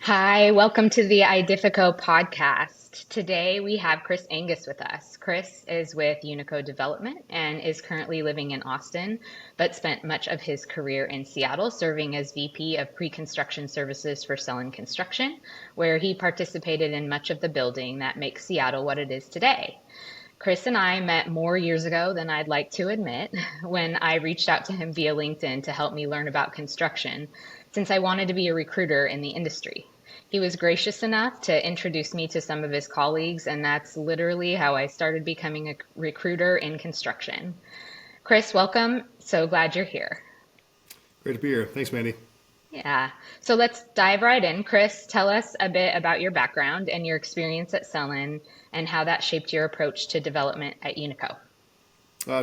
Hi, welcome to the Idifico podcast. Today we have Chris Angus with us. Chris is with Unico Development and is currently living in Austin, but spent much of his career in Seattle serving as VP of Pre-Construction Services for Sullen Construction, where he participated in much of the building that makes Seattle what it is today. Chris and I met more years ago than I'd like to admit when I reached out to him via LinkedIn to help me learn about construction, since I wanted to be a recruiter in the industry. He was gracious enough to introduce me to some of his colleagues, and that's literally how I started becoming a recruiter in construction. Chris, welcome. So glad you're here. Great to be here. Thanks, Mandy. Yeah. So let's dive right in. Chris, tell us a bit about your background and your experience at Sullen and how that shaped your approach to development at Unico.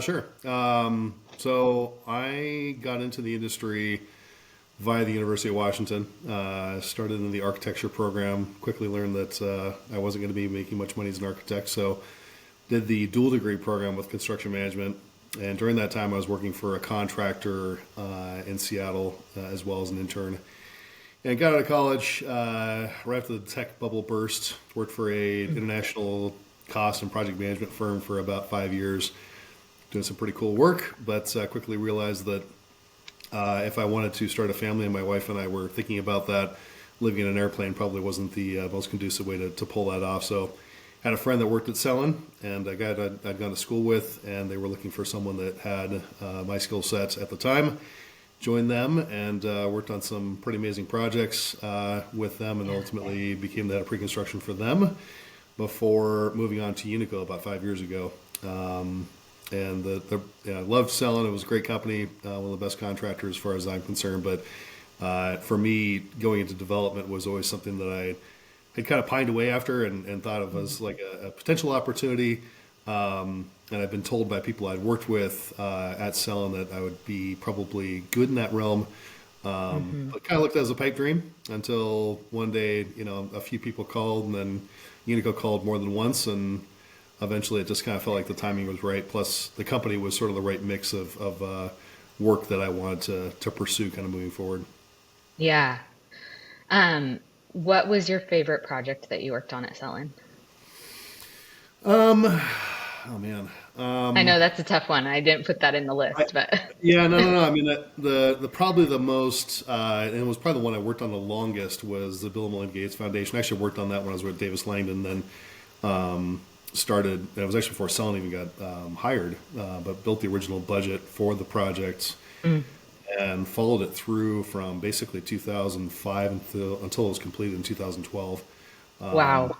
Sure. So I got into the industry via the University of Washington. Started in the architecture program. Quickly learned that I wasn't going to be making much money as an architect, so did the dual degree program with construction management. And during that time, I was working for a contractor in Seattle as well as an intern. And got out of college right after the tech bubble burst. Worked for a international cost and project management firm for about 5 years, doing some pretty cool work. But quickly realized that if I wanted to start a family, and my wife and I were thinking about that, living in an airplane probably wasn't the most conducive way to pull that off. So had a friend that worked at Sullen, and a guy that I'd gone to school with, and they were looking for someone that had my skill sets at the time. Joined them and worked on some pretty amazing projects with them, and ultimately became the head of pre-construction for them before moving on to Unico about 5 years ago. And I loved Sullen. It was a great company, one of the best contractors as far as I'm concerned. But for me, going into development was always something that I had kind of pined away after and thought of as like a potential opportunity. And I've been told by people I'd worked with at Sullen that I would be probably good in that realm. But kind of looked as a pipe dream until one day, a few people called, and then Unico called more than once, and eventually it just kind of felt like the timing was right. Plus, the company was sort of the right mix of work that I wanted to pursue kind of moving forward. Yeah. What was your favorite project that you worked on at Sullen? Oh man. I know that's a tough one. I didn't put that in the I, list, but yeah, no. I mean, the probably the most, and it was probably the one I worked on the longest was the Bill and Melinda Gates Foundation. I actually worked on that when I was with Davis Langdon, then started. It was actually before Sullen even got hired, but built the original budget for the project and followed it through from basically 2005 until it was completed in 2012. wow.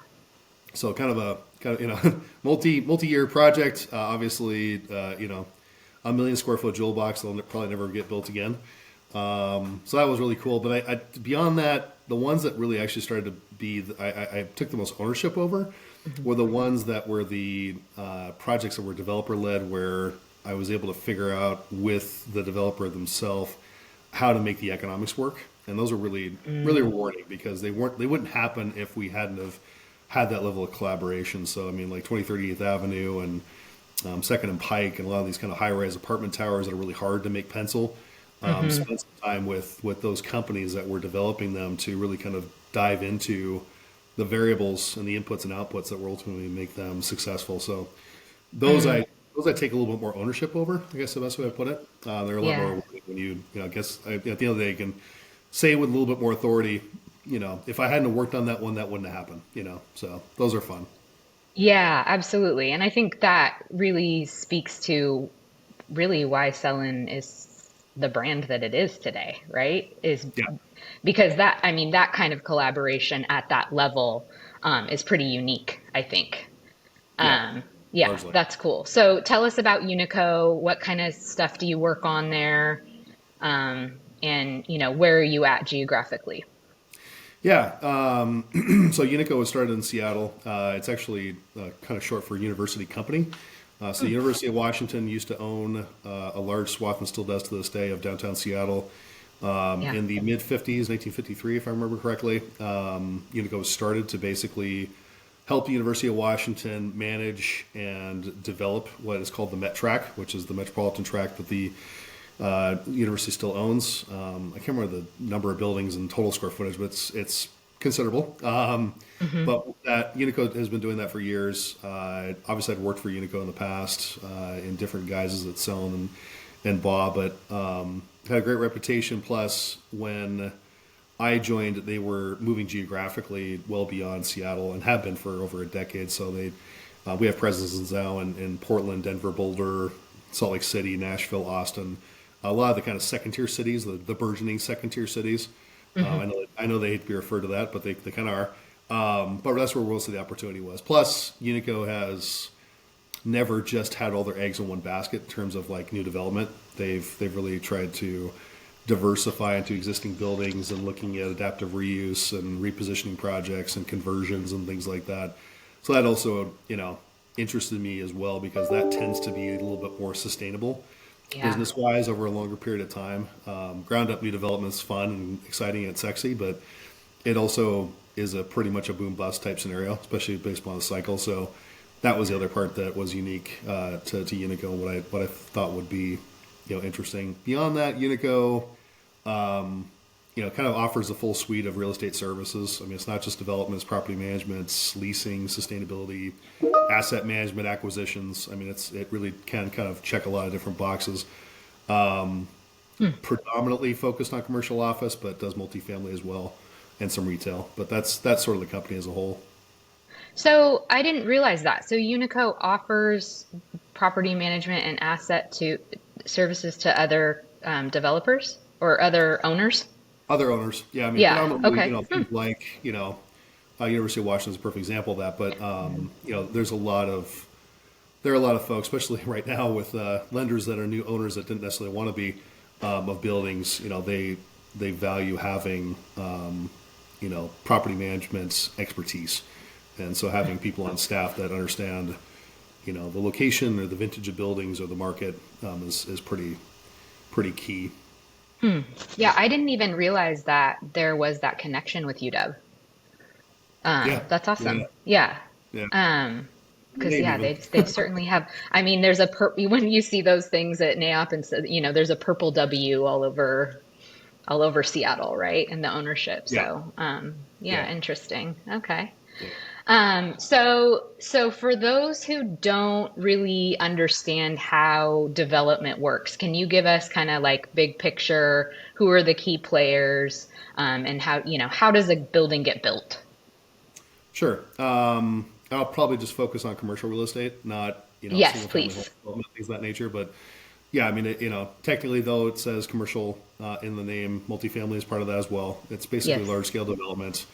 So kind of multi-year project. Obviously, a million square foot jewel box that'll probably never get built again. So that was really cool. But beyond that, the ones that really actually started to be I took the most ownership over were the ones that were the projects that were developer led, where I was able to figure out with the developer themselves how to make the economics work. And those are really rewarding because they wouldn't happen if we hadn't have had that level of collaboration. So I mean, like 2038th Avenue and Second and Pike, and a lot of these kind of high-rise apartment towers that are really hard to make pencil. Spent some time with those companies that were developing them to really kind of dive into the variables and the inputs and outputs that will ultimately make them successful. So those I those I take a little bit more ownership over. I guess the best way to put it. They're a lot more Yeah. rewarding when I guess at the end of the day, you can say with a little bit more authority. If I hadn't worked on that one, that wouldn't have happened. So those are fun. Yeah, absolutely. And I think that really speaks to really why Sullen is the brand that it is today, right? Is Yeah, because that, I mean, that kind of collaboration at that level is pretty unique, I think. yeah, Um, yeah, largely. that's cool. So tell us about Unico. What kind of stuff do you work on there? And, where are you at geographically? Yeah. So Unico was started in Seattle. It's actually kind of short for University Company. So the University of Washington used to own a large swath, and still does to this day, of downtown Seattle. Yeah. In the mid 50s, 1953, if I remember correctly, Unico was started to basically help the University of Washington manage and develop what is called the Met Track, which is the metropolitan tract that the university still owns. I can't remember the number of buildings and total square footage, but it's considerable. Hmm. But that Unico has been doing that for years. Obviously, I'd worked for Unico in the past in different guises at Seln and Baugh, but had a great reputation. Plus, when I joined, they were moving geographically well beyond Seattle and have been for over a decade. So we have presences now in Portland, Denver, Boulder, Salt Lake City, Nashville, Austin, a lot of the kind of second tier cities, the burgeoning second tier cities. Hmm. I know they hate to be referred to that, but they kind of are. But that's where most of the opportunity was. Plus, Unico has never just had all their eggs in one basket in terms of like new development. They've really tried to diversify into existing buildings and looking at adaptive reuse and repositioning projects and conversions and things like that. So that also, interested me as well because that tends to be a little bit more sustainable Yeah. business wise over a longer period of time. Ground up new development is fun and exciting and sexy, but it also is a pretty much a boom bust type scenario, especially based on the cycle. So that was the other part that was unique to Unico and what I thought would be interesting. Beyond that, Unico kind of offers a full suite of real estate services. I mean, it's not just development; it's property management, it's leasing, sustainability, asset management, acquisitions. I mean, it really can kind of check a lot of different boxes. Predominantly focused on commercial office, but does multifamily as well and some retail. But that's sort of the company as a whole. So I didn't realize that. So Unico offers property management and asset to services to other developers or other owners. Other owners, yeah, I mean, Yeah. predominantly, Okay. things like University of Washington is a perfect example of that. But there are a lot of folks, especially right now with lenders that are new owners that didn't necessarily want to be of buildings. They value having property management expertise, and so having people on staff that understand the location or the vintage of buildings or the market is pretty key. Yeah, I didn't even realize that there was that connection with UW. Yeah, That's yeah, awesome. Yeah. yeah. Um, because Name yeah, even. they certainly have. I mean, there's a when you see those things at NAOP and so, there's a purple W all over Seattle, right? In the ownership. Yeah, So, yeah, yeah, interesting. Okay. yeah. So for those who don't really understand how development works, can you give us kind of like big picture, who are the key players, and how does a building get built? Sure. I'll probably just focus on commercial real estate, not Yes, single family home please. development, things of that nature. But yeah, I mean, technically though it says commercial in the name, multifamily is part of that as well. It's basically Yes. large scale development.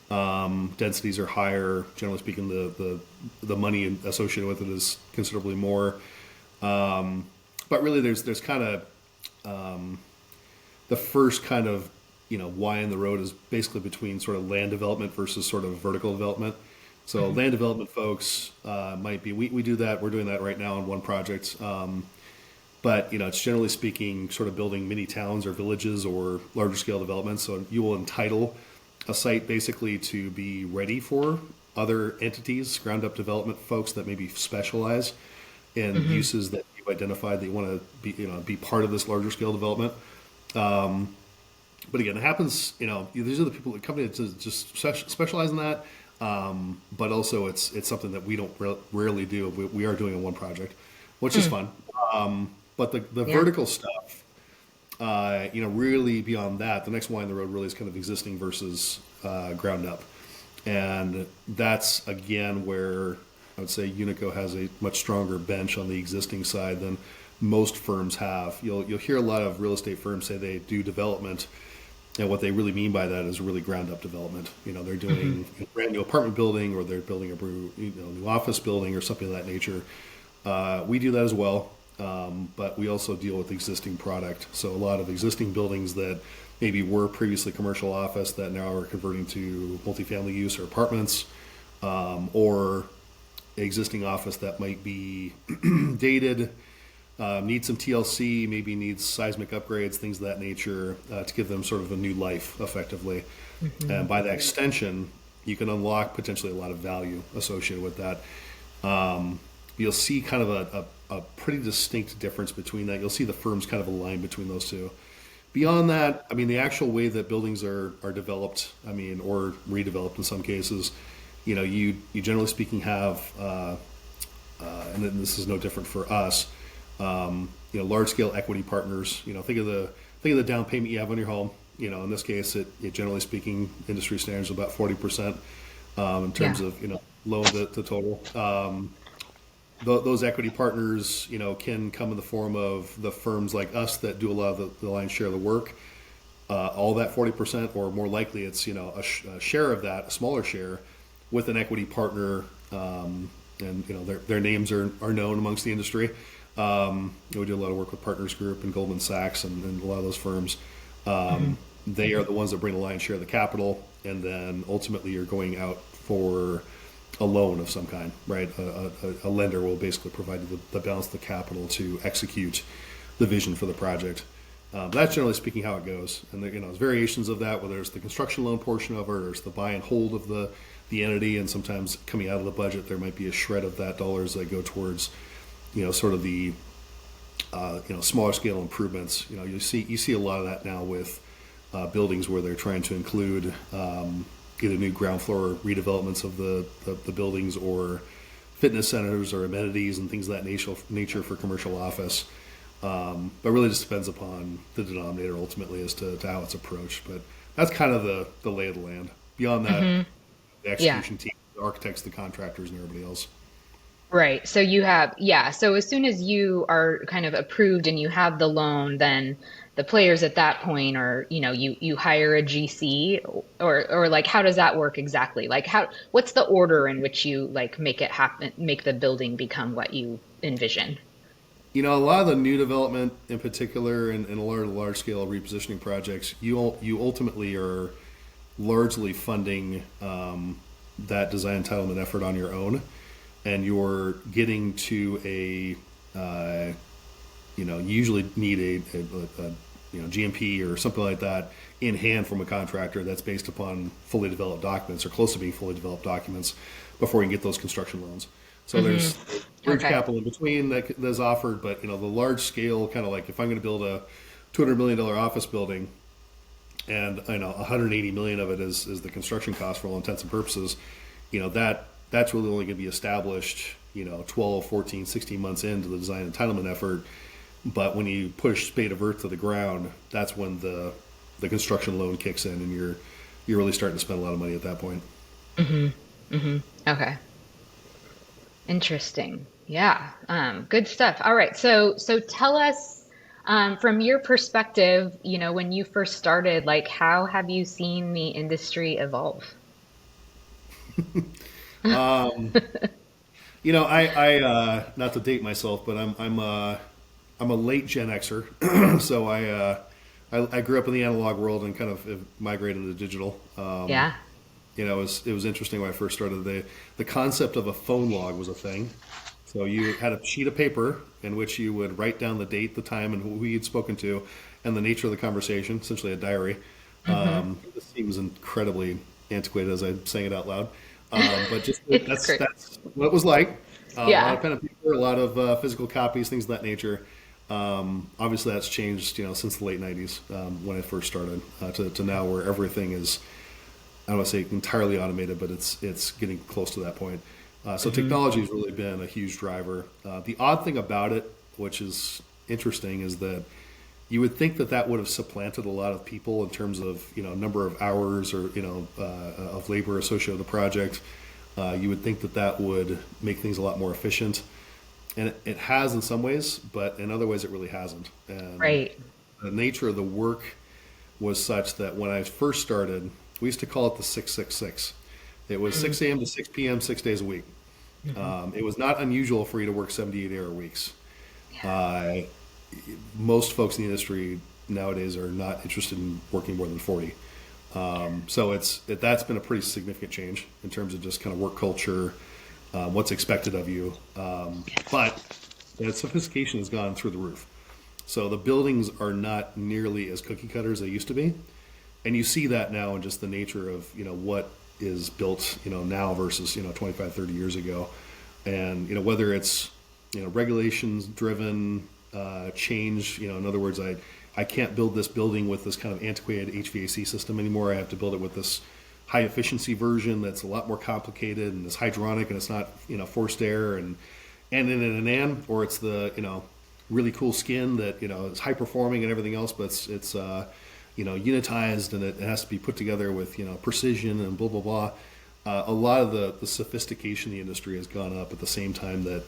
Densities are higher. Generally speaking, the money associated with it is considerably more. But really, there's kind of the first kind of why in the road is basically between sort of land development versus sort of vertical development. So Hmm. land development folks might be we do that. We're doing that right now on one project. But it's generally speaking sort of building mini towns or villages or larger scale developments. So you will entitle a site basically to be ready for other entities, ground up development folks that maybe specialize in Hmm. uses that you've identified that you want to be part of this larger scale development. But again, it happens. These are the people, the company that just specialize in that. But also, it's something that we don't rarely do. We are doing in one project, which is fun. But the Yeah. vertical stuff, really beyond that, the next line in the road really is kind of existing versus ground up, and that's again where I would say Unico has a much stronger bench on the existing side than most firms have. You'll hear a lot of real estate firms say they do development, and what they really mean by that is really ground up development. They're Hmm. doing a brand new apartment building or they're building a new office building or something of that nature. We do that as well, but we also deal with existing product. So a lot of existing buildings that maybe were previously commercial office that now are converting to multifamily use or apartments, or existing office that might be dated, needs some TLC, maybe needs seismic upgrades, things of that nature, to give them sort of a new life effectively. Hmm. And by that extension, you can unlock potentially a lot of value associated with that. You'll see kind of a pretty distinct difference between that. You'll see the firms kind of align between those two. Beyond that, I mean, the actual way that buildings are developed, I mean, or redeveloped in some cases, you generally speaking have, and then this is no different for us, large scale equity partners. Think of the down payment you have on your home. In this case, it generally speaking, industry standards about 40% in terms Yeah. of loan to total. Those equity partners, can come in the form of the firms like us that do a lot of the lion's share of the work. All that 40%, or more likely, it's a share of that, a smaller share, with an equity partner, and their names are known amongst the industry. We do a lot of work with Partners Group and Goldman Sachs and a lot of those firms. Hmm. They are the ones that bring the lion's share of the capital, and then ultimately you're going out for a loan of some kind, right? A lender will basically provide the balance of the capital to execute the vision for the project. That's generally speaking how it goes, and there's variations of that. Whether it's the construction loan portion of it, or it's the buy and hold of the entity, and sometimes coming out of the budget, there might be a shred of that dollars that go towards, sort of the smaller scale improvements. You see a lot of that now with buildings where they're trying to include either new ground floor redevelopments of the buildings, or fitness centers or amenities and things of that nature for commercial office. But really just depends upon the denominator ultimately as to how it's approached. But that's kind of the lay of the land. Beyond that, Hmm. the Yeah. execution team, the architects, the contractors, and everybody else. Right. So you have, yeah. So as soon as you are kind of approved and you have the loan, then the players at that point are, you hire a GC, or like, how does that work exactly? Like what's the order in which you like make it happen, make the building become what you envision? A lot of the new development in particular, and a lot of the large scale repositioning projects, you ultimately are largely funding that design entitlement effort on your own, and you're getting to you usually need a GMP or something like that in hand from a contractor that's based upon fully developed documents, or close to being fully developed documents, before you can get those construction loans. So Hmm. there's bridge Okay. capital in between that's offered, but the large scale, kind of like if I'm going to build a $200 million office building, and 180 million of it is the construction cost for all intents and purposes, that's really only going to be established 12, 14, 16 months into the design entitlement effort. But when you push spade of earth to the ground, that's when the construction loan kicks in, and you're really starting to spend a lot of money at that point. Hmm. Hmm. Okay. Interesting. Yeah. Good stuff. All right. So tell us, from your perspective, when you first started, like, how have you seen the industry evolve? I not to date myself, but I'm a late Gen Xer, so I grew up in the analog world and kind of have migrated to digital. Yeah. It was interesting when I first started. The concept of a phone log was a thing. So you had a sheet of paper in which you would write down the date, the time, and who you'd spoken to, and the nature of the conversation, essentially a diary. Hmm. This seems incredibly antiquated as I'm saying it out loud, but just It's that's great. that's what it was like. A lot Yeah. of pen and paper, a lot of physical copies, things of that nature. Obviously, that's changed, since the late '90s, when I first started, to now, where everything is, I don't want to say entirely automated, but it's getting close to that point. So Hmm. technology has really been a huge driver. The odd thing about it, which is interesting, is that you would think that would have supplanted a lot of people in terms of number of hours, or of labor associated with the project. You would think that would make things a lot more efficient, and it has in some ways, but in other ways it really hasn't. And Right. the nature of the work was such that when I first started, we used to call it the 666. It was 6 a.m. to 6 p.m. 6 days a week. Mm-hmm. It was not unusual for you to work 78-hour weeks. Yeah. Uh, Most folks in the industry nowadays are not interested in working more than 40. So that's been a pretty significant change in terms of just kind of work culture, what's expected of you. But the sophistication has gone through the roof. So the buildings are not nearly as cookie cutter as they used to be, and you see that now in just the nature of what is built now versus 25, 30 years ago. And whether it's regulations driven change, in other words, I can't build this building with this kind of antiquated HVAC system anymore. I have to build it with this high efficiency version that's a lot more complicated and it's hydronic and it's not, forced air and in an an, or it's the, really cool skin that, is high performing and everything else, but it's unitized and it has to be put together with, precision and blah, blah, blah. A lot of the sophistication in the industry has gone up at the same time that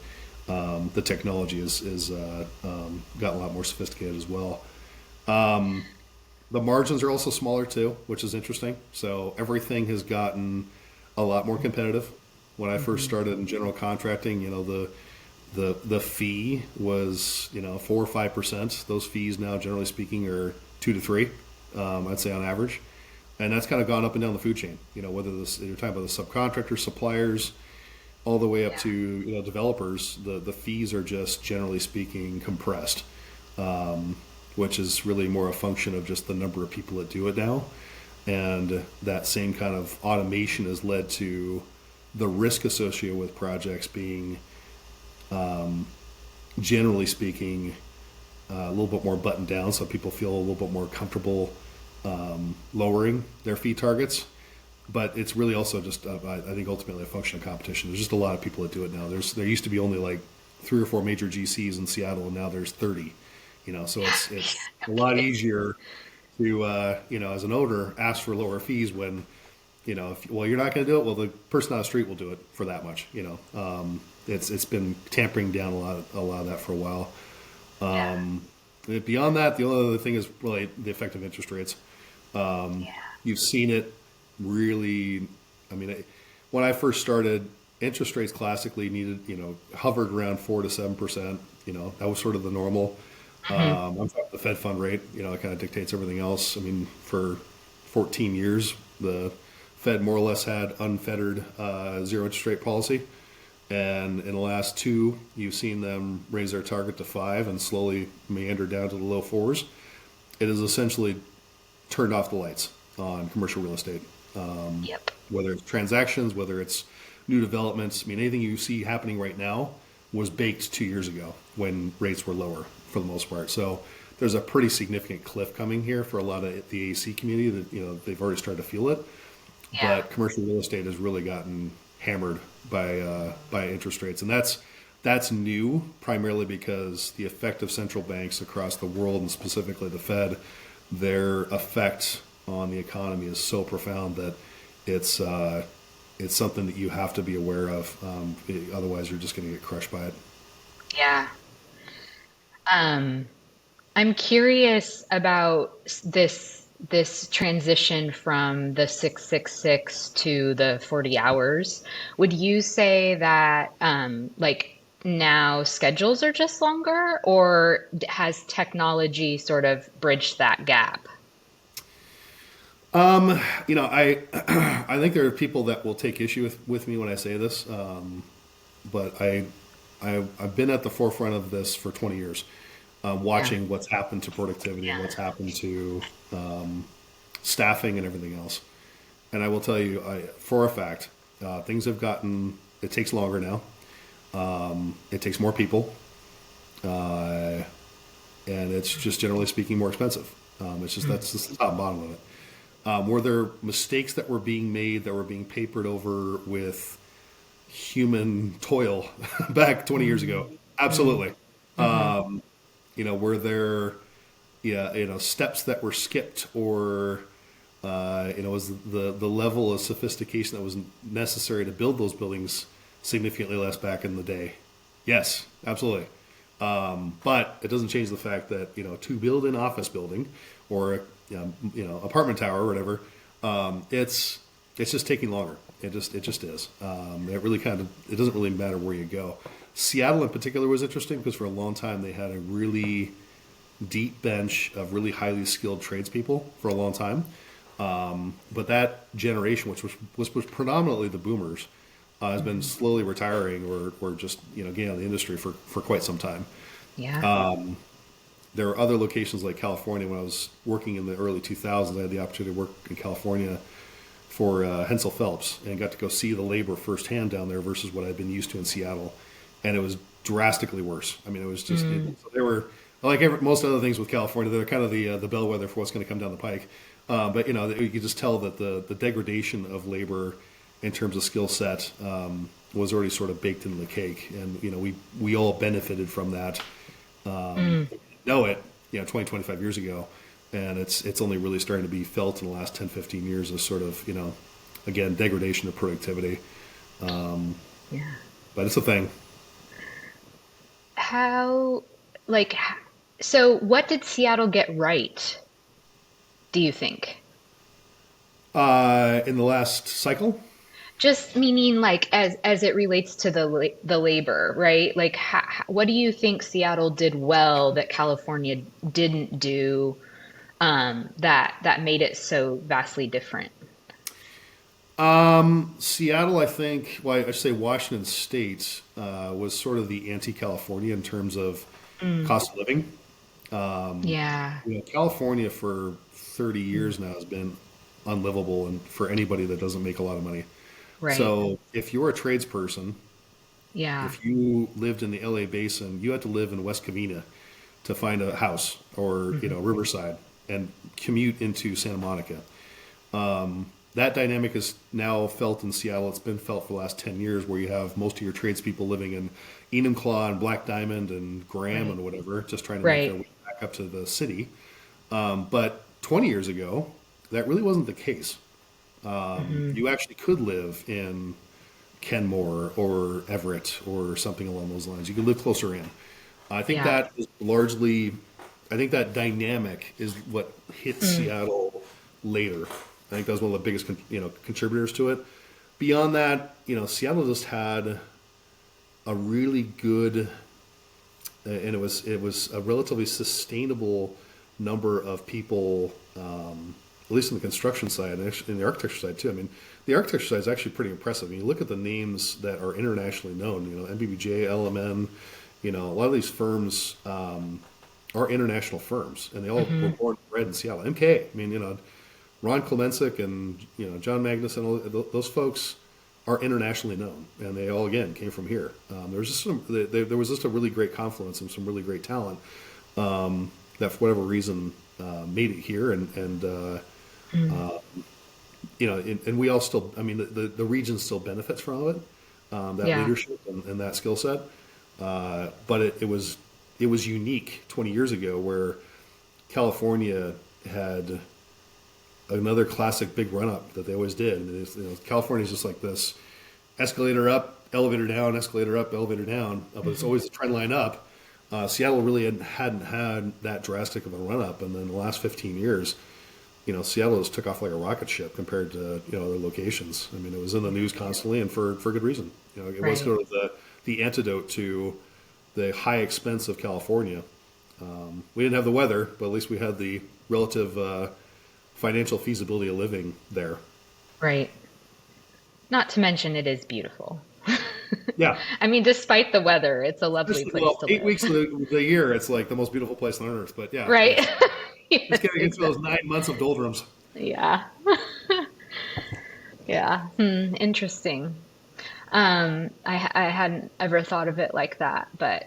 the technology is gotten a lot more sophisticated as well. The margins are also smaller too, which is interesting. So everything has gotten a lot more competitive. When I first started in general contracting, the fee was 4 or 5%. Those fees now, generally speaking, are 2 to 3. I'd say on average, and that's kind of gone up and down the food chain. Whether you're talking about the subcontractors, suppliers, all the way up Yeah. to developers, the fees are just generally speaking compressed, which is really more a function of just the number of people that do it now, and that same kind of automation has led to the risk associated with projects being, generally speaking, a little bit more buttoned down, so people feel a little bit more comfortable lowering their fee targets. But it's really also just, I think, ultimately a function of competition. There's just a lot of people that do it now. There used to be only like 3 or 4 major GCs in Seattle, and now there's 30. So it's a lot easier to as an owner ask for lower fees when well, you're not going to do it. Well, the person on the street will do it for that much. It's been tampering down a lot of that for a while. Yeah. Beyond that, the only other thing is really the effect of interest rates. Yeah. You've seen it really. I mean, when I first started, interest rates classically hovered around 4 to 7%. That was sort of the normal. I'm talking the Fed fund rate. It kind of dictates everything else. I mean, for 14 years, the Fed more or less had unfettered zero interest rate policy. And in the last 2, you've seen them raise their target to 5 and slowly meander down to the low 4s. It has essentially turned off the lights on commercial real estate. Yep. Whether it's transactions, whether it's new developments. I mean, anything you see happening right now was baked 2 years ago when rates were lower for the most part. So there's a pretty significant cliff coming here for a lot of the AC community that they've already started to feel it. Yeah. But commercial real estate has really gotten hammered by interest rates, and that's new primarily because the effect of central banks across the world and specifically the Fed, their effect on the economy is so profound that it's something that you have to be aware of. Otherwise, you're just going to get crushed by it. Yeah. Um, I'm curious about this transition from the 666 to the 40 hours. Would you say that like now schedules are just longer, or has technology sort of bridged that gap? I I think there are people that will take issue with me when I say this, but I've been at the forefront of this for 20 years, Yeah. watching what's happened to productivity and Yeah. what's happened to staffing and everything else. And I will tell you, for a fact, things have gotten. It takes longer now. It takes more people, uh, and it's just generally speaking more expensive. It's just that's just the top and bottom of it. Were there mistakes that were being made that were being papered over with human toil back 20 years ago? Absolutely. Mm-hmm. Were there steps that were skipped or was the level of sophistication that was necessary to build those buildings significantly less back in the day? Yes, absolutely. But it doesn't change the fact that to build an office building or a apartment tower or whatever, it's just taking longer. It just is. It doesn't really matter where you go. Seattle in particular was interesting because for a long time they had a really deep bench of really highly skilled tradespeople for a long time. But that generation, which was predominantly the boomers, has been slowly retiring or just getting out of the industry for quite some time. Yeah. There are other locations like California. When I was working in the early 2000s, I had the opportunity to work in California for Hensel Phelps and got to go see the labor firsthand down there versus what I'd been used to in Seattle, and it was drastically worse. I mean, it was just so there were like most other things with California, they're kind of the bellwether for what's going to come down the pike. But you can just tell that the degradation of labor in terms of skill set was already sort of baked into the cake, and we all benefited from that. Mm, Know it, 20, 25 years ago, and it's only really starting to be felt in the last 10, 15 years as sort of again degradation of productivity. yeah. But it's a thing. How, like, so what did Seattle get right, do you think? In the last cycle. Just meaning like as it relates to the labor, right? Like what do you think Seattle did well that California didn't do that made it so vastly different? Seattle, I think, well, I should say Washington State was sort of the anti-California in terms of Mm, cost of living. yeah, California for 30 years now has been unlivable, and for anybody that doesn't make a lot of money. right. So if you're a tradesperson, Yeah. if you lived in the LA basin, you had to live in West Covina to find a house, or Hmm. Riverside, and commute into Santa Monica. That dynamic is now felt in Seattle. It's been felt for the last 10 years, where you have most of your tradespeople living in Enumclaw and Black Diamond and Graham Right. and whatever, just trying to make their Right. way back up to the city. But 20 years ago, that really wasn't the case. Hmm. You actually could live in Kenmore or Everett or something along those lines. You could live closer in. I think Yeah. that is largely, I think that dynamic is what hit Mm, Seattle later. I think that was one of the biggest, contributors to it. Beyond that, Seattle just had a really good, and it was a relatively sustainable number of people, at least on the construction side and actually in the architecture side too. I mean, the architecture side is actually pretty impressive. I mean, you look at the names that are internationally known. MBBJ, LMN. A lot of these firms are international firms, and they all were hmm. born and bred in Seattle. MK. I mean, Ron Klemensick and John Magnus and all those folks are internationally known, and they all again came from here. There was just a really great confluence and some really great talent that for whatever reason made it here, Mm, and we all still, I mean, the region still benefits from it, that yeah. leadership and that skill set. But it was unique 20 years ago, where California had another classic big run up that they always did. And California is just like this: escalator up, elevator down, escalator up, elevator down. But it's Hmm. always a trend line up. Seattle really hadn't had that drastic of a run up, and then the last 15 years, Seattle just took off like a rocket ship compared to other locations. I mean, it was in the news constantly, and for good reason. It was Right. sort of the antidote to the high expense of California. We didn't have the weather, but at least we had the relative financial feasibility of living there. Right. Not to mention it is beautiful. Yeah, I mean, despite the weather, it's a lovely especially place well, to 8 weeks live. of the year, it's like the most beautiful place on earth. But yeah, Right. it's just Yes, gotta get through those exactly. 9 months of doldrums. Yeah. Yeah. Hmm. Interesting. I hadn't ever thought of it like that, but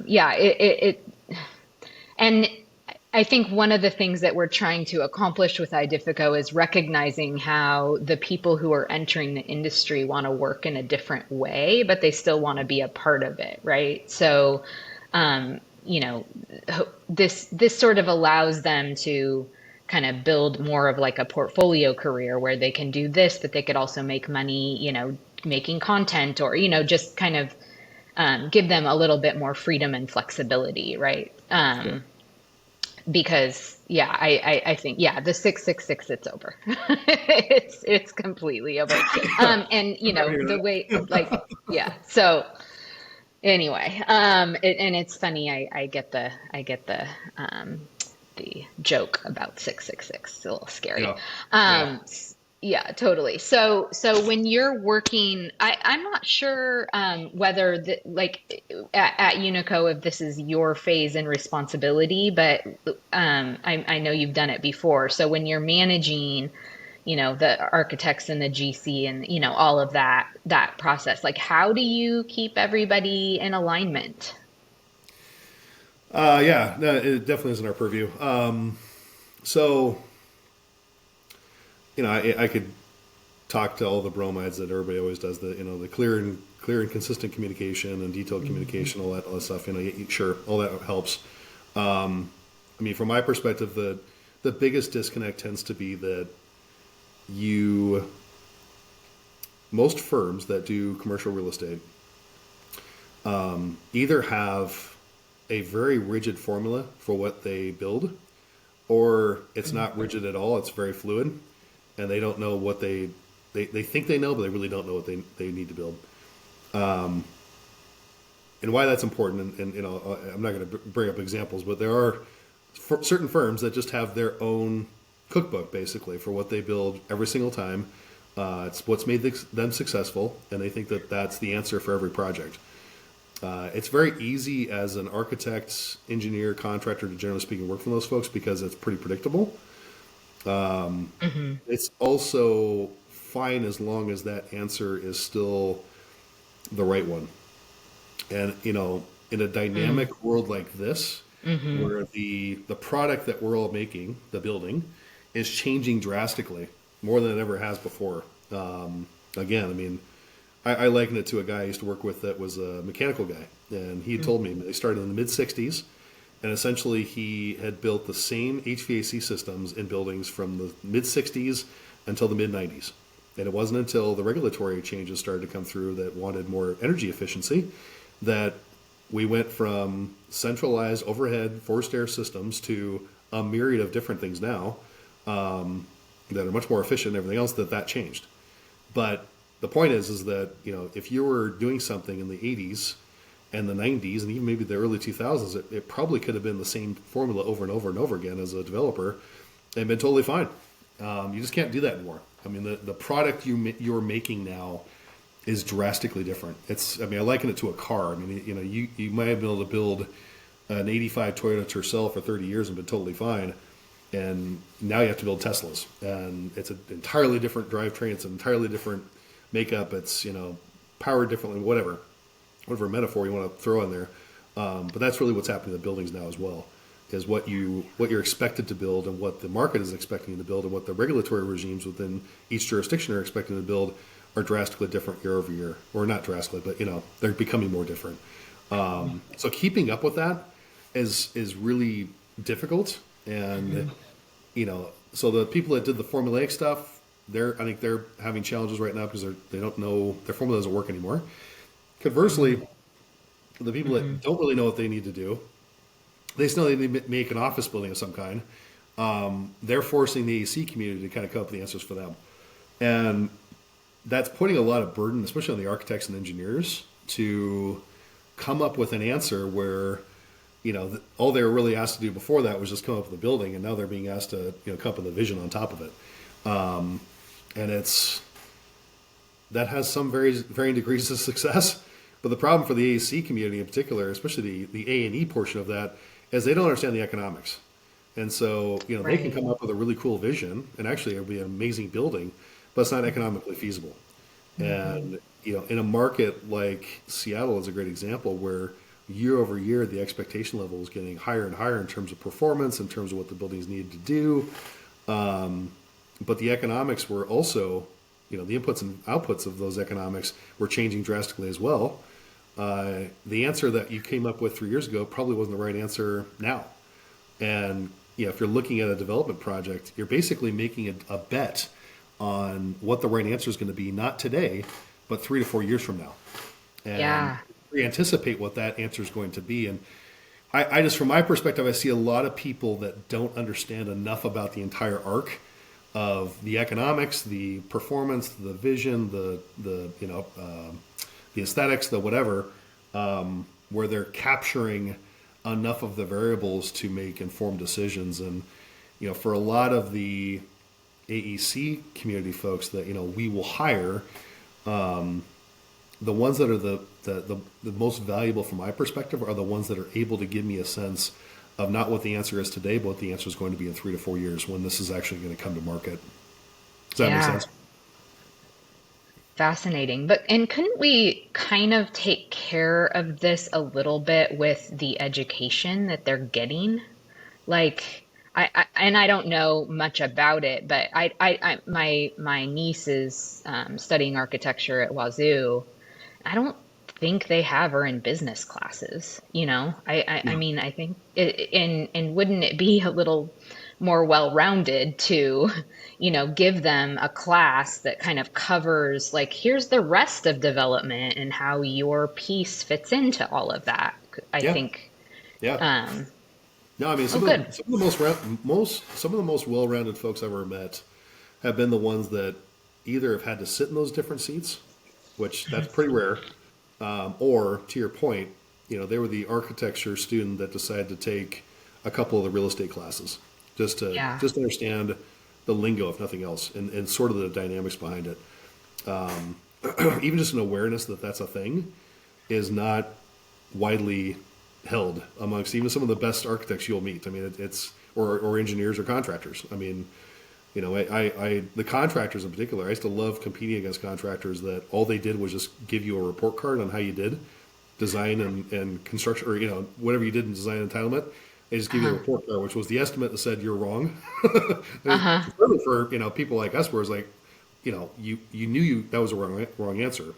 yeah, and I think one of the things that we're trying to accomplish with Idifico is recognizing how the people who are entering the industry want to work in a different way, but they still want to be a part of it, right? So, you know, this sort of allows them to kind of build more of like a portfolio career where they can do this, but they could also make money, making content or, just kind of give them a little bit more freedom and flexibility, right? Sure. Because yeah, I think yeah, the 666 it's over. It's completely over. And I'm never hearing the way that. like yeah. So anyway, and it's funny. I get the joke about 666. It's a little scary. Yeah, yeah. Um, yeah, totally. So when you're working, I'm not sure whether like at Unico if this is your phase and responsibility, but I know you've done it before. So when you're managing, the architects and the GC and all of that process, like how do you keep everybody in alignment? Yeah, no, it definitely isn't our purview. So, I could talk to all the bromides that everybody always does. The clear and consistent communication and detailed communication, all that stuff. Sure, all that helps. I mean, from my perspective, the biggest disconnect tends to be that you most firms that do commercial real estate either have a very rigid formula for what they build, or it's not rigid at all. It's very fluid, and they don't know what they think they know, but they really don't know what they need to build. And why that's important, and I'm not going to bring up examples, but there are certain firms that just have their own cookbook basically for what they build every single time. It's what's made them successful, and they think that that's the answer for every project. It's very easy as an architect, engineer, contractor to generally speaking work from those folks because it's pretty predictable. It's also fine as long as that answer is still the right one. And in a dynamic world like this, where the product that we're all making, the building, is changing drastically more than it ever has before. Again, I mean, I liken it to a guy I used to work with that was a mechanical guy, and he had told me they started in the mid '60s, and essentially he had built the same HVAC systems in buildings from the mid '60s until the mid '90s. And it wasn't until the regulatory changes started to come through that wanted more energy efficiency that we went from centralized overhead forced air systems to a myriad of different things now that are much more efficient and everything else. That changed. But the point is that if you were doing something in the '80s and the '90s and even maybe the early 2000s, it probably could have been the same formula over and over and over again as a developer and been totally fine. You just can't do that anymore. I mean, the product you're making now is drastically different. I liken it to a car. I mean, you might have been able to build an '85 Toyota Tercel for 30 years and been totally fine. And now you have to build Teslas, and it's an entirely different drivetrain. It's an entirely different makeup. It's powered differently. Whatever metaphor you want to throw in there. But that's really what's happening in the buildings now as well. Is what you're expected to build and what the market is expecting to build and what the regulatory regimes within each jurisdiction are expecting to build are drastically different year over year, or not drastically, but they're becoming more different. So keeping up with that is really difficult, and so the people that did the formulaic stuff, I think they're having challenges right now because they don't know their formula doesn't work anymore. Conversely, the people that don't really know what they need to do, they still need to make an office building of some kind. They're forcing the AC community to kind of come up with the answers for them, and that's putting a lot of burden, especially on the architects and engineers, to come up with an answer where, all they were really asked to do before that was just come up with a building, and now they're being asked to, come up with a vision on top of it. And that has some varying degrees of success. But the problem for the AC community in particular, especially the A&E portion of that, is they don't understand the economics. And so, they can come up with a really cool vision, and actually it'll be an amazing building, but it's not economically feasible. And, in a market like Seattle is a great example where year over year, the expectation level is getting higher and higher in terms of performance, in terms of what the buildings need to do. But the economics were also, the inputs and outputs of those economics were changing drastically as well. The answer that you came up with 3 years ago probably wasn't the right answer now. And if you're looking at a development project, you're basically making a bet on what the right answer is going to be, not today, but 3 to 4 years from now. And we anticipate what that answer is going to be. And I just, from my perspective, I see a lot of people that don't understand enough about the entire arc of the economics, the performance, the vision, the aesthetics, the whatever, where they're capturing enough of the variables to make informed decisions. And for a lot of the AEC community folks that we will hire, the ones that are the most valuable from my perspective are the ones that are able to give me a sense of not what the answer is today, but what the answer is going to be in 3 to 4 years when this is actually going to come to market. Does that make sense? Fascinating. But and couldn't we kind of take care of this a little bit with the education that they're getting? Like and I don't know much about it, but my niece is studying architecture at Wazoo. I don't think they have her in business classes, you know? I Yeah. mean, I think and wouldn't it be a little more well-rounded to, give them a class that kind of covers like, here's the rest of development and how your piece fits into all of that. I Yeah. think, Yeah. um, No, I mean oh, good. some of the some of the most well-rounded folks I've ever met have been the ones that either have had to sit in those different seats, which that's pretty rare, or to your point, they were the architecture student that decided to take a couple of the real estate classes Yeah. just to understand the lingo, if nothing else, and sort of the dynamics behind it. Even just an awareness that that's a thing is not widely held amongst even some of the best architects you'll meet. I mean, it's or engineers or contractors. I mean, the contractors in particular, I used to love competing against contractors that all they did was just give you a report card on how you did design and construction, or whatever you did in design and entitlement. They just give you a Uh-huh. report card, which was the estimate that said you're wrong. Uh-huh. Really for people like us, where it's like, you knew that was a wrong answer.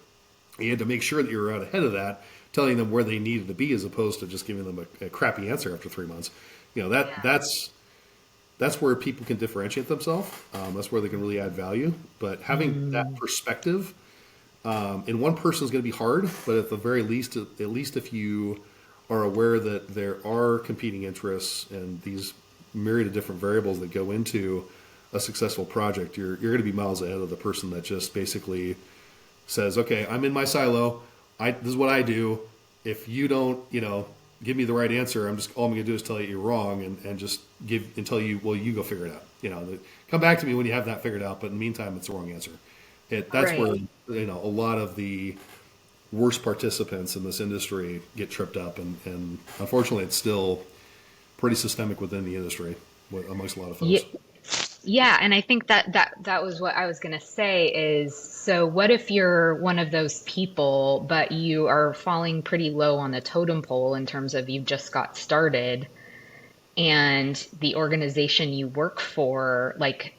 You had to make sure that you were out ahead of that, telling them where they needed to be, as opposed to just giving them a crappy answer after 3 months. Yeah. That's where people can differentiate themselves. That's where they can really add value. But having that Mm, perspective in one person is going to be hard. But at the very least, at least if you are aware that there are competing interests and these myriad of different variables that go into a successful project, you're going to be miles ahead of the person that just basically says, "Okay, I'm in my silo. This is what I do. If you don't, give me the right answer, I'm just all I'm going to do is tell you you're wrong and just give and tell you, well, you go figure it out. Come back to me when you have that figured out. But in the meantime, it's the wrong answer. That's where right. a lot of the worst participants in this industry get tripped up, and unfortunately, it's still pretty systemic within the industry amongst a lot of Yeah, folks. yeah, and I think that was what I was gonna say is, so what if you're one of those people, but you are falling pretty low on the totem pole in terms of you've just got started and the organization you work for like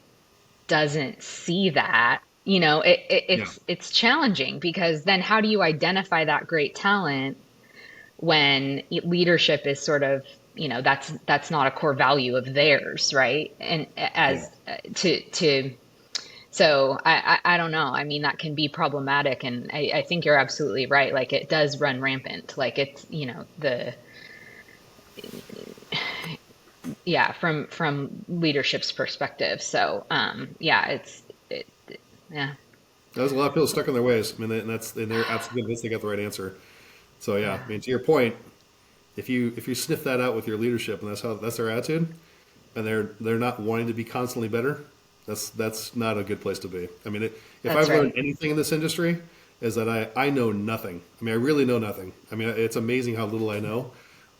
doesn't see that, Yeah, it's challenging because then how do you identify that great talent when leadership is sort of, that's not a core value of theirs, right? And yeah, as to so I don't know. I mean, that can be problematic, and I think you're absolutely right. Like it does run rampant. Like it's, the yeah, from leadership's perspective. So yeah, yeah. there's a lot of people stuck in their ways. I mean, and they're absolutely convinced they got the right answer. So yeah, I Yeah. mean, to your point, if you sniff that out with your leadership and that's their attitude, and they're not wanting to be constantly better, that's not a good place to be. I mean, if That's I've learned right. anything in this industry, is that I know nothing. I mean, I really know nothing. I mean, it's amazing how little I know.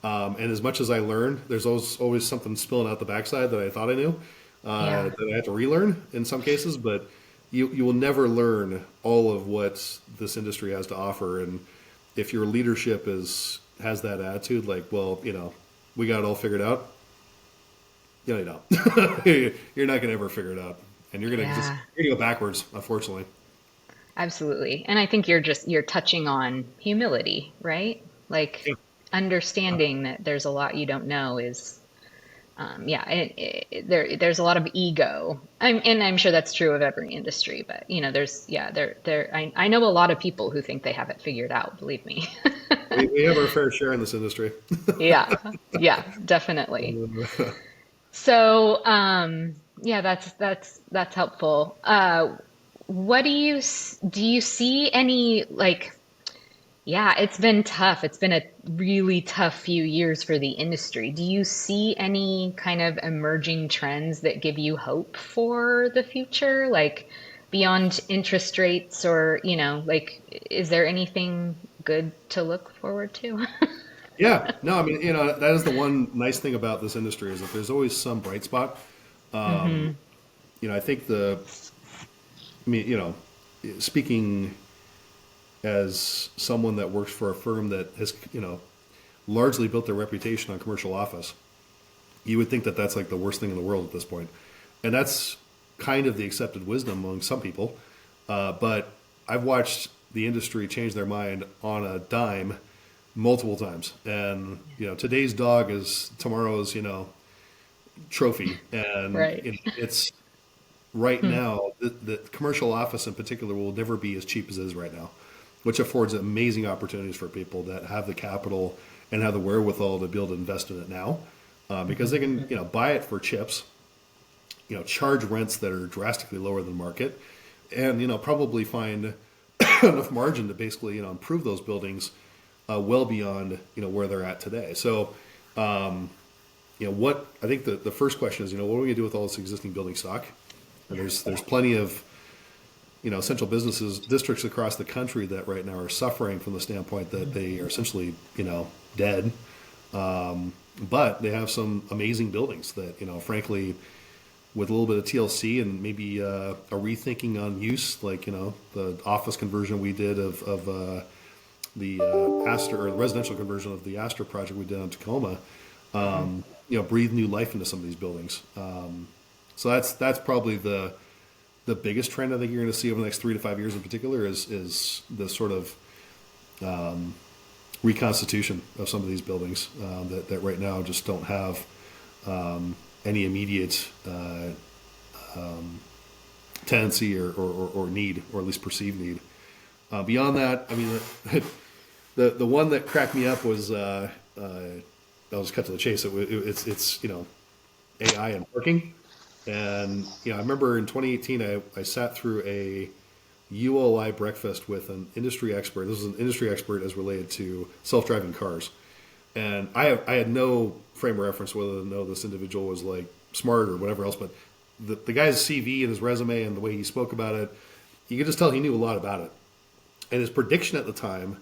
And as much as I learn, there's always something spilling out the backside that I thought I knew, Yeah. that I have to relearn in some cases. But you will never learn all of what this industry has to offer. And if your leadership has that attitude, like, well, we got it all figured out. You don't. You're not going to ever figure it out, and Yeah. you're going to go backwards, unfortunately. Absolutely. And I think you're touching on humility, right? Like Yeah. understanding that there's a lot you don't know is, yeah, there's a lot of ego. And I'm sure that's true of every industry, but yeah, I know a lot of people who think they have it figured out, believe me. We have our fair share in this industry. Yeah. Yeah, definitely. So, yeah, that's helpful. What do you see any like, yeah, it's been tough. It's been a really tough few years for the industry. Do you see any kind of emerging trends that give you hope for the future? Like beyond interest rates or, like is there anything good to look forward to? Yeah, no, I mean, that is the one nice thing about this industry is that there's always some bright spot. Hmm. I think I mean, speaking as someone that works for a firm that has, largely built their reputation on commercial office, you would think that that's like the worst thing in the world at this point. And that's kind of the accepted wisdom among some people. But I've watched the industry change their mind on a dime multiple times. And, today's dog is tomorrow's, trophy. And Right. it's right Hmm. now, the commercial office in particular will never be as cheap as it is right now, which affords amazing opportunities for people that have the capital and have the wherewithal to be able to invest in it now, because they can, buy it for chips, charge rents that are drastically lower than market, and probably find enough margin to basically improve those buildings well beyond where they're at today. So what I think the first question is, what are we going to do with all this existing building stock? And there's plenty of central businesses districts across the country that right now are suffering from the standpoint that they are essentially dead, but they have some amazing buildings that frankly, with a little bit of TLC and maybe a rethinking on use, like the office conversion we did of the Astor, or the residential conversion of the Astor project we did on Tacoma, breathe new life into some of these buildings. So that's probably the biggest trend I think you're going to see over the next 3 to 5 years in particular is the sort of reconstitution of some of these buildings that right now just don't have any immediate tendency or need, or at least perceived need. Beyond that, I mean, the one that cracked me up was I'll just cut to the chase. It's AI and parking, and I remember in 2018 I sat through a ULI breakfast with an industry expert. This was an industry expert as related to self-driving cars, and I had no frame of reference whether to know this individual was like smart or whatever else, but the guy's CV and his resume and the way he spoke about it, you could just tell he knew a lot about it. And his prediction at the time,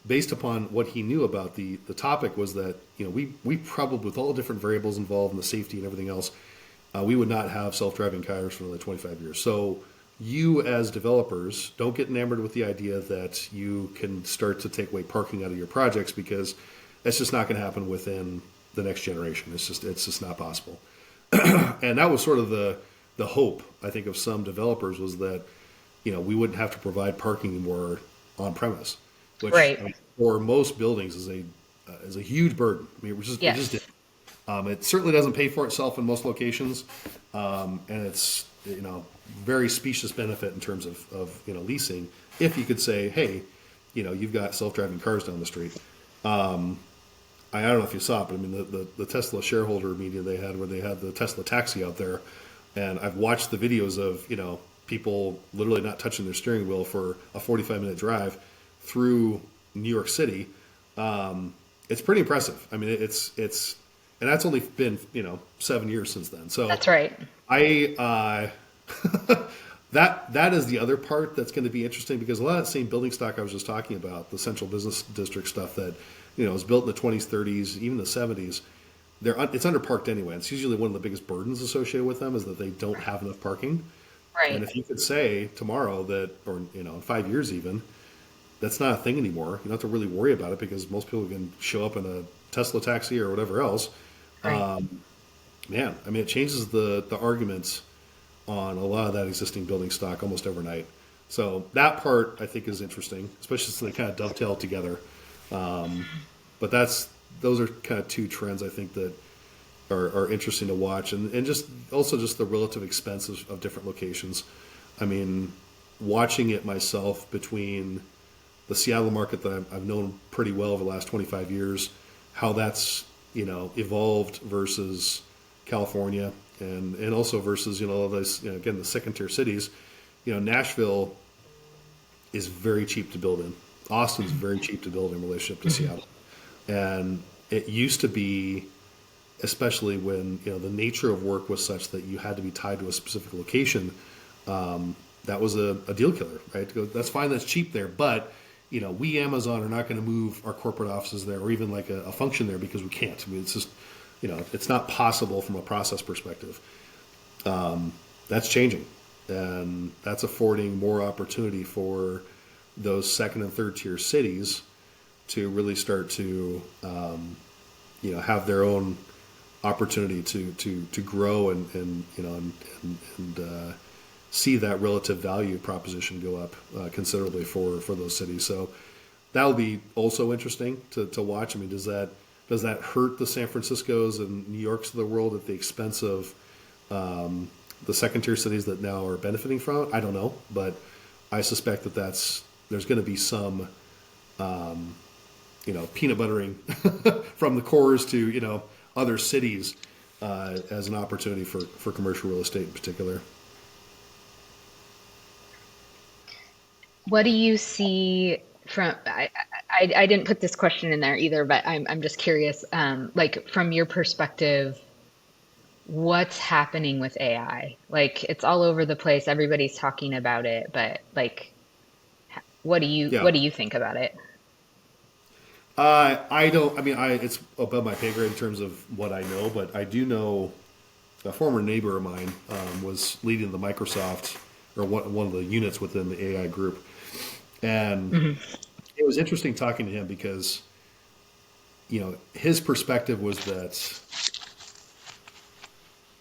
based upon what he knew about the topic, was that we probably, with all the different variables involved in the safety and everything else, we would not have self-driving cars for another 25 years. So you as developers don't get enamored with the idea that you can start to take away parking out of your projects, because that's just not going to happen within the next generation. It's just not possible. And that was sort of the hope, I think, of some developers, was that we wouldn't have to provide parking anymore on premise, which Right. for most buildings is a huge burden. I mean, it just Yes. it certainly doesn't pay for itself in most locations, and it's very specious benefit in terms of leasing. If you could say, hey, you've got self-driving cars down the street. I don't know if you saw it, but I mean the Tesla shareholder meeting they had, where they had the Tesla taxi out there, and I've watched the videos of people literally not touching their steering wheel for a 45-minute drive through New York City. It's pretty impressive. I mean, and that's only been 7 years since then. So That's right. I that is the other part that's going to be interesting, because a lot of that same building stock I was just talking about, the central business district stuff that was built in the 20s, 30s, even the 70s, it's underparked anyway. It's usually one of the biggest burdens associated with them is that they don't have enough parking. And Right. if you could say tomorrow that, or in 5 years even, that's not a thing anymore, you don't have to really worry about it, because most people can show up in a Tesla taxi or whatever else. Right. Man, I mean, it changes the arguments on a lot of that existing building stock almost overnight. So that part I think is interesting, especially since they kind of dovetail together. But those are kind of two trends I think that are interesting to watch, and just also just the relative expense of different locations. I mean, watching it myself between the Seattle market that I've known pretty well over the last 25 years, how that's evolved versus California, and also versus those again the second tier cities. Nashville is very cheap to build in. Austin's very cheap to build in relationship to Seattle, and it used to be, especially when the nature of work was such that you had to be tied to a specific location. That was a deal killer, right? To go, that's fine, that's cheap there, but we Amazon are not going to move our corporate offices there, or even like a function there, because we can't. I mean, it's just it's not possible from a process perspective. That's changing. and that's affording more opportunity for those second and third tier cities to really start to have their own opportunity to grow and see that relative value proposition go up considerably for those cities. So that'll be also interesting to watch. I mean, does that hurt the San Franciscos and New Yorks of the world at the expense of the second tier cities that now are benefiting from it? I don't know, but I suspect there's going to be some peanut buttering from the cores to other cities as an opportunity for commercial real estate in particular. What do you see from I didn't put this question in there either, but I'm just curious, like from your perspective, what's happening with AI? Like it's all over the place, everybody's talking about it, but like Yeah. what do you think about it? I don't. I mean, it's above my pay grade in terms of what I know, but I do know a former neighbor of mine was leading the Microsoft or one of the units within the AI group, and Hmm. it was interesting talking to him because his perspective was that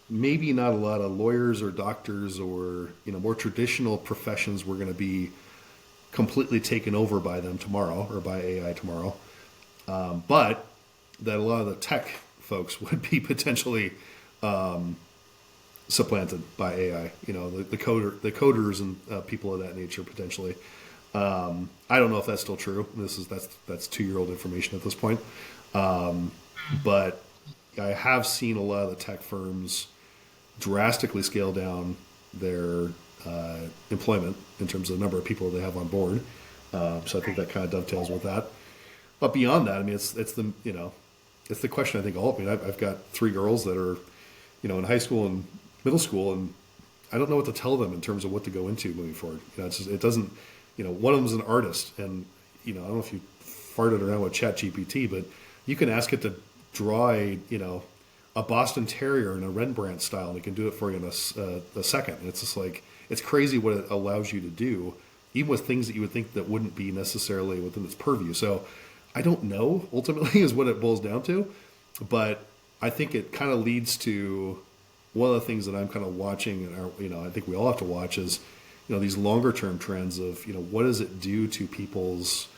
maybe not a lot of lawyers or doctors or more traditional professions were going to be completely taken over by them tomorrow or by AI tomorrow, but that a lot of the tech folks would be potentially supplanted by AI. The coders and people of that nature potentially. I don't know if that's still true. That's 2 year old information at this point. But I have seen a lot of the tech firms drastically scale down their employment in terms of the number of people they have on board. So I think that kind of dovetails with that. But beyond that, I mean, it's the question I think all. I mean, I've got 3 girls that are in high school and middle school, and I don't know what to tell them in terms of what to go into moving forward. It doesn't. One of them is an artist, and I don't know if you farted around with ChatGPT, but you can ask it to draw a Boston Terrier in a Rembrandt style, and it can do it for you in a second. And it's just like it's crazy what it allows you to do, even with things that you would think that wouldn't be necessarily within its purview. So I don't know. Ultimately, is what it boils down to, but I think it kind of leads to one of the things that I'm kind of watching, and I think we all have to watch is these longer term trends of what does it do to people's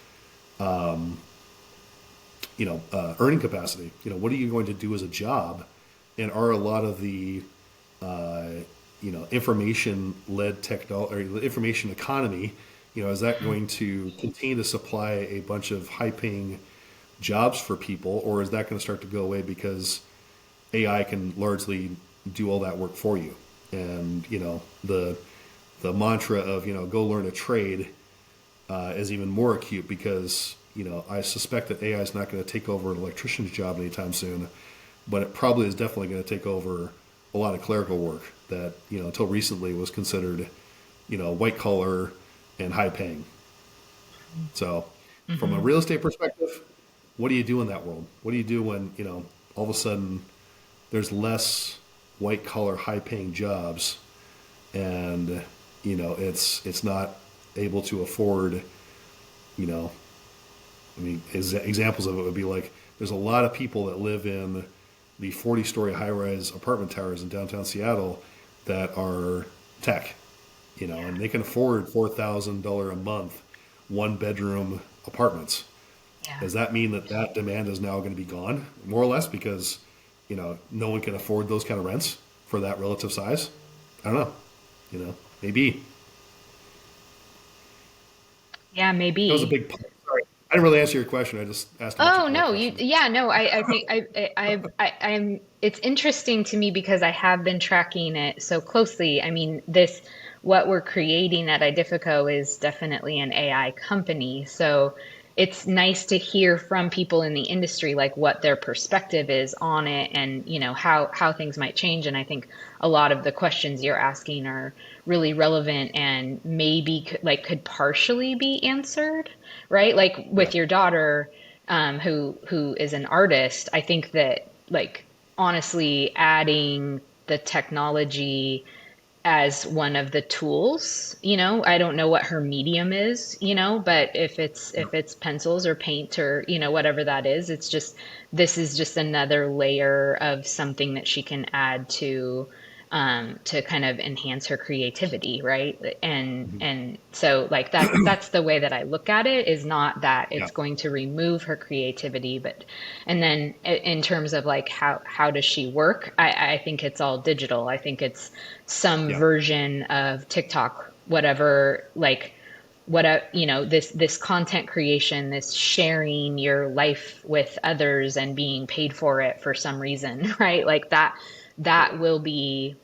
earning capacity. What are you going to do as a job, and are a lot of the information led technology or the information economy, is that going to continue to supply a bunch of high paying jobs for people, or is that going to start to go away because AI can largely do all that work for you? And the mantra of go learn a trade is even more acute because I suspect that AI is not going to take over an electrician's job anytime soon, but it probably is definitely going to take over a lot of clerical work that until recently was considered white collar and high paying. So from a Hmm. real estate perspective, what do you do in that world? What do you do when all of a sudden there's less white collar high paying jobs, and it's not able to afford you know I mean, examples of it would be like there's a lot of people that live in the 40-story high-rise apartment towers in downtown Seattle that are tech, and they can afford $4,000 a month, one bedroom apartments. Yeah. Does that mean that that demand is now going to be gone, more or less, because no one can afford those kind of rents for that relative size? I don't know. Maybe Yeah, that was a maybe. big. Sorry, I didn't really answer your question. I just asked a bunch of Oh what no, questions. yeah, no, I think I'm it's interesting to me because I have been tracking it so closely. I mean, what we're creating at Idifico is definitely an AI company. So it's nice to hear from people in the industry like what their perspective is on it and how things might change. And I think a lot of the questions you're asking are really relevant and maybe could partially be answered, right? Like Yeah, with your daughter, who is an artist, I think that like honestly adding the technology as one of the tools. I don't know what her medium is, but if it's pencils or paint or, whatever that is, it's just this is just another layer of something that she can add to kind of enhance her creativity, right? And so like that's the way that I look at it, is not that Yeah. it's going to remove her creativity, but and then in terms of like how does she work? I think it's all digital. I think it's some Yeah. version of TikTok, whatever, like what a this content creation, this sharing your life with others and being paid for it for some reason, right? Like that will be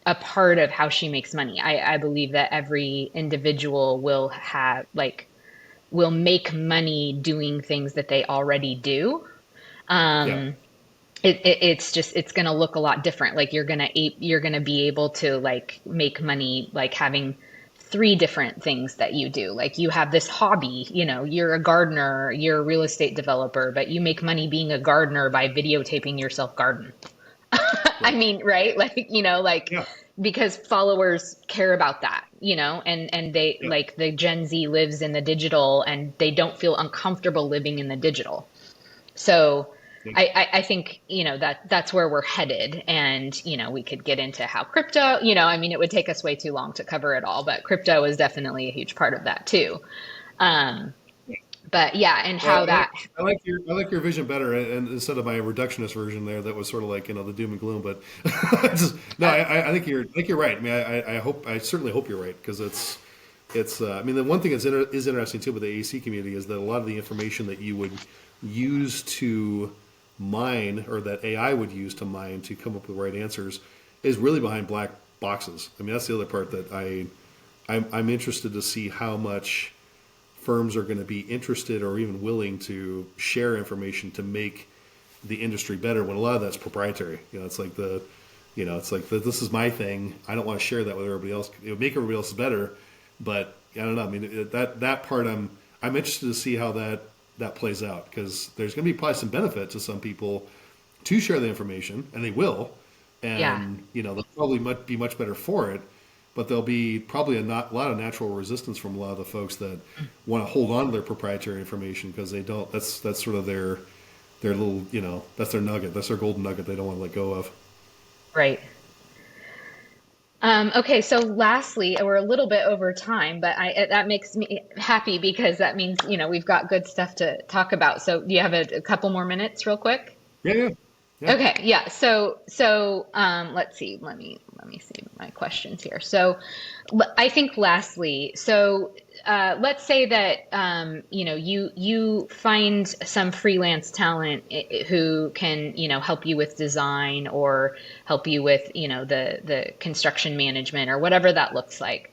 a part of how she makes money. I believe that every individual will make money doing things that they already do. Yeah. Um, it's just it's gonna look a lot different. Like you're gonna be able to like make money like having three different things that you do. Like you have this hobby, you're a gardener, you're a real estate developer, but you make money being a gardener by videotaping yourself garden. I Right. mean, right? Like, Yeah. because followers care about that, and they Yeah. like the Gen Z lives in the digital and they don't feel uncomfortable living in the digital. So Yeah. I think, that's where we're headed. And, we could get into how crypto, I mean, it would take us way too long to cover it all, but crypto is definitely a huge part of that too. Um, but yeah, and Well, how that, I like your vision better, and instead of my reductionist version there, that was sort of like the doom and gloom. But no, uh, I think you're right. I mean, I certainly hope you're right, because it's I mean, the one thing is interesting too with the AC community is that a lot of the information that you would use to mine, or that AI would use to mine to come up with the right answers, is really behind black boxes. I mean, that's the other part that I'm interested to see how much firms are going to be interested or even willing to share information to make the industry better, when a lot of that's proprietary. It's like this is my thing. I don't want to share that with everybody else. It would make everybody else better, but I don't know. I mean, that part I'm interested to see how that plays out, because there's going to be probably some benefit to some people to share the information, and they will, yeah. and they'll probably be much better for it. But there'll be probably a lot of natural resistance from a lot of the folks that want to hold on to their proprietary information, because they don't. That's sort of their little, that's their nugget. That's their golden nugget they don't want to let go of. Right. Okay, so lastly, we're a little bit over time, but that makes me happy because that means, we've got good stuff to talk about. So do you have a couple more minutes real quick? Yeah, yeah, yeah. Okay, yeah. Let's see. Let me see my questions here. So, I think lastly, let's say that you find some freelance talent who can help you with design or help you with the construction management or whatever that looks like.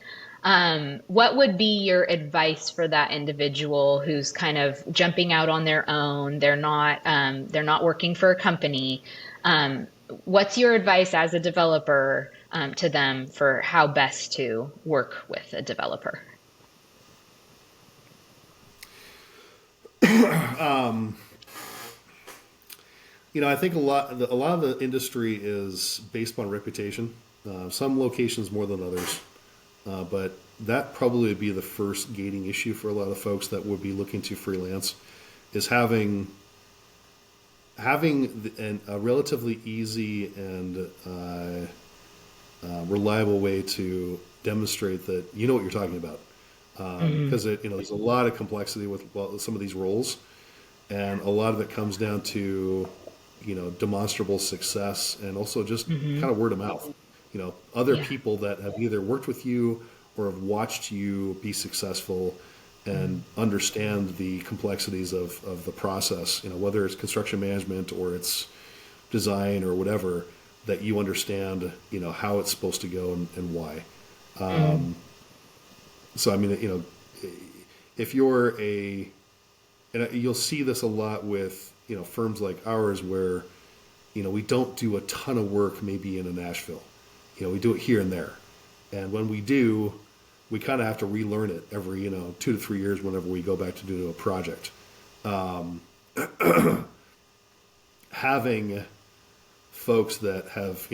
What would be your advice for that individual who's kind of jumping out on their own? They're not working for a company. Um, what's your advice as a developer to them for how best to work with a developer? I think a lot of the industry is based upon reputation. Some locations more than others, but that probably would be the first gating issue for a lot of folks that would be looking to freelance, is having a relatively easy and reliable way to demonstrate that you know what you're talking about. Hmm. Because there's a lot of complexity with, well, some of these roles, and a lot of it comes down to demonstrable success, and also just Hmm. kind of word of mouth. Other Yeah. people that have either worked with you or have watched you be successful and understand the complexities of the process, whether it's construction management or it's design or whatever, that you understand, how it's supposed to go, and why. Mm. So, I mean, if you're and you'll see this a lot with, firms like ours, where, we don't do a ton of work maybe in a Nashville. We do it here and there. And when we do, we kind of have to relearn it every, 2 to 3 years whenever we go back to do a project. Having folks that have,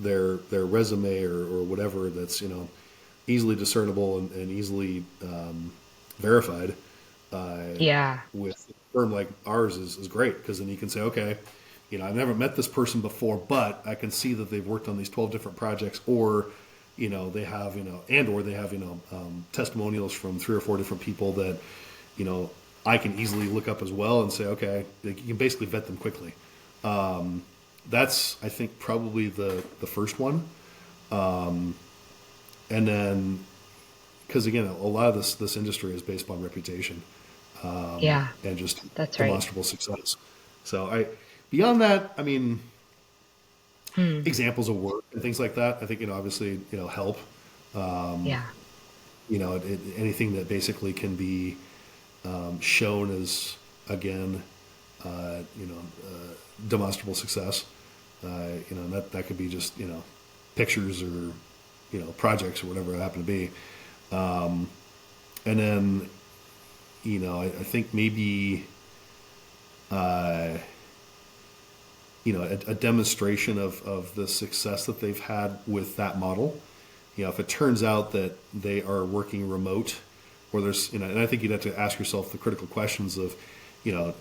their resume or whatever that's easily discernible and easily verified Yeah. with a firm like ours is great because then you can say, okay, I've never met this person before, but I can see that they've worked on these 12 different projects, or they have or they have testimonials from 3 or 4 different people that I can easily look up as well and say, okay, you can basically vet them quickly. That's, I think, probably the first one. And then, because again, a lot of this industry is based on reputation Yeah. and just That's right. demonstrable success. So beyond that, I mean, Hmm. examples of work and things like that, I think, obviously, help. Yeah. Anything that basically can be shown as, again, demonstrable success. That could be just, pictures or, projects or whatever it happen to be. And then, I think maybe, uh, a demonstration of the success that they've had with that model. If it turns out that they are working remote, or there's, and I think you'd have to ask yourself the critical questions of, you know,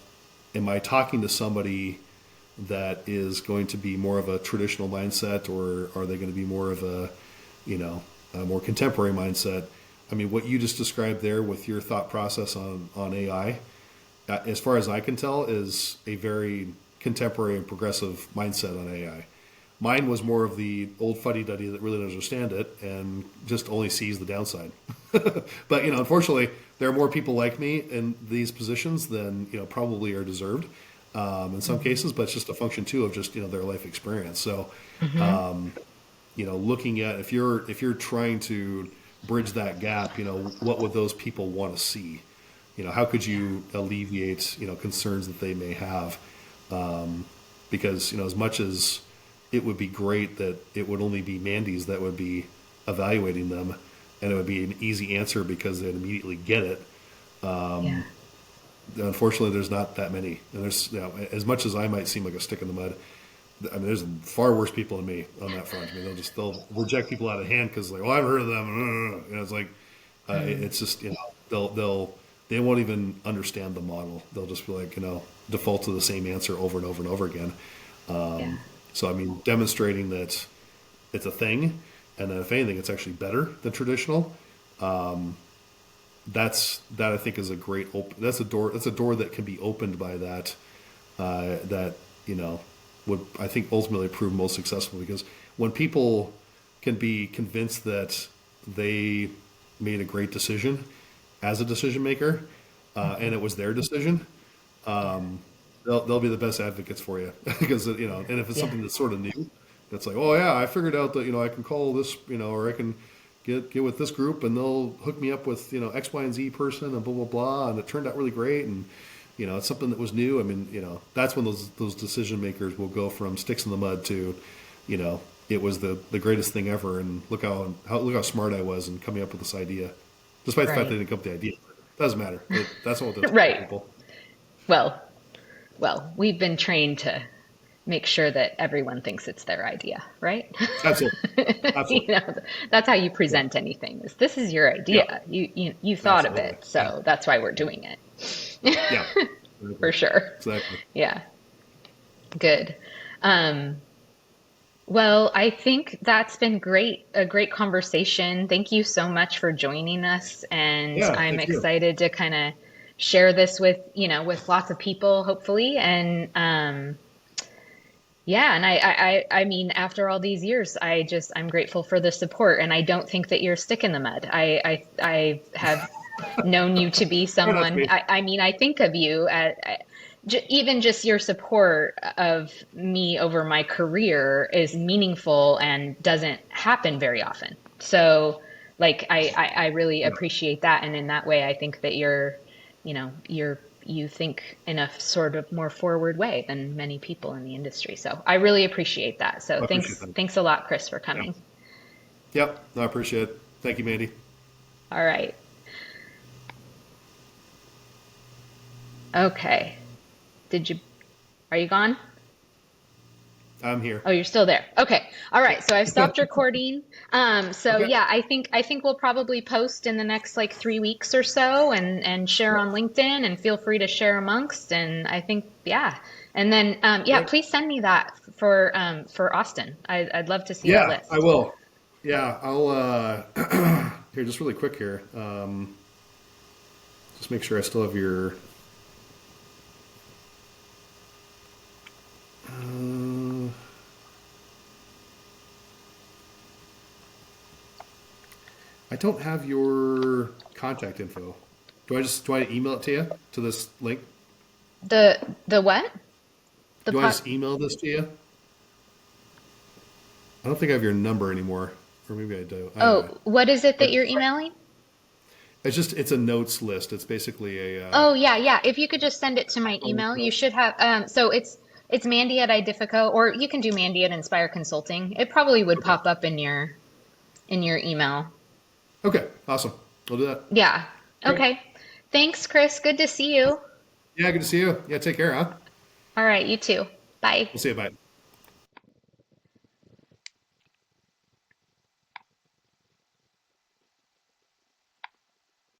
am I talking to somebody that is going to be more of a traditional mindset, or are they going to be more of a more contemporary mindset? I mean, what you just described there with your thought process on AI, as far as I can tell, is a very contemporary and progressive mindset on AI. Mine was more of the old fuddy-duddy that really doesn't understand it and just only sees the downside. But unfortunately, there are more people like me in these positions than probably are deserved in some Hmm. cases. But it's just a function too of just their life experience. So Hmm. looking at if you're trying to bridge that gap, what would those people want to see? How could Yeah. you alleviate concerns that they may have? Because as much as it would be great that it would only be Mandy's that would be evaluating them, and it would be an easy answer because they'd immediately get it. Yeah. Unfortunately, there's not that many, and there's as much as I might seem like a stick in the mud. I mean, there's far worse people than me on that front. I mean, they'll reject people out of hand because like, well, I've heard of them. It's like Mm. it's just they won't even understand the model. They'll just be like default to the same answer over and over and over again. Yeah. So I mean, demonstrating that it's a thing, and that if anything, it's actually better than traditional. That I think is a great that's a door that can be opened by that that would I think ultimately prove most successful, because when people can be convinced that they made a great decision as a decision maker and Hmm. it was their decision, Yeah. they'll be the best advocates for you because and if it's Yeah. something that's sort of new, that's like, oh yeah, I figured out that I can call this, or I can get with this group and they'll hook me up with X, Y, and Z person and blah blah blah, and it turned out really great, and it's something that was new. I mean, that's when those decision makers will go from sticks in the mud to, it was the greatest thing ever, and look how smart I was in coming up with this idea, despite the fact they Right. didn't come up with the idea. Doesn't matter. That's not what they're telling Right. people. Well, we've been trained to make sure that everyone thinks it's their idea, right? Absolutely. You Absolutely. know, that's how you Yeah. present anything. This is your Yeah. idea. You thought of Absolutely. it, Yeah. so that's why we're Yeah. doing it. Yeah. Exactly. For sure. Exactly. Yeah. Good. Um, well, I think that's been great, a great conversation. Thank you so much for joining us. And Yeah. I'm Thank you. excited to kind of share this with, with lots of people, hopefully. And yeah, and I mean, after all these years, I'm grateful for the support. And I don't think that you're a stick in the mud. I have known you to be Try not to someone. be. I mean, I think of you as even just your support of me over my career is meaningful and doesn't happen very often. So, like, I really Yeah. appreciate that, and in that way, I think that you think in a sort of more forward way than many people in the industry. So I really appreciate that. So I appreciate thanks, that. thanks a lot, Chris, for Yeah. coming. Yep. No, I appreciate it. Thank you, Mandy. All right. Okay. Did you, are you gone? I'm here. Oh, you're still there. Okay. All Yep. right. So I've stopped recording. So Okay. yeah, I think we'll probably post in the next like 3 weeks or so, and share Yep. on LinkedIn, and feel free to share amongst. And I think yeah, and then yeah, Great. please send me that for Austin. I'd love to see that Yeah, I list. will. Yeah, I'll here just really quick here. Just make sure I still have your. Uh, I don't have your contact info. Do I email it to you to this link? The what? The Do I pot? just email this to you? I don't think I have your number anymore, or maybe I do. Anyway, Oh, what is it that but you're emailing? it's a notes list. It's basically a Oh yeah, yeah. If you could just send it to my email, you should have. So it's Mandy at Idifico, or you can do Mandy at Inspire Consulting. It probably would okay. pop up in your email. Okay, awesome. We'll do that. Yeah. Great. Okay. Thanks, Chris. Good to see you. Yeah, good to see you. Yeah, take care, huh? All right, you too. Bye. We'll see you. Bye.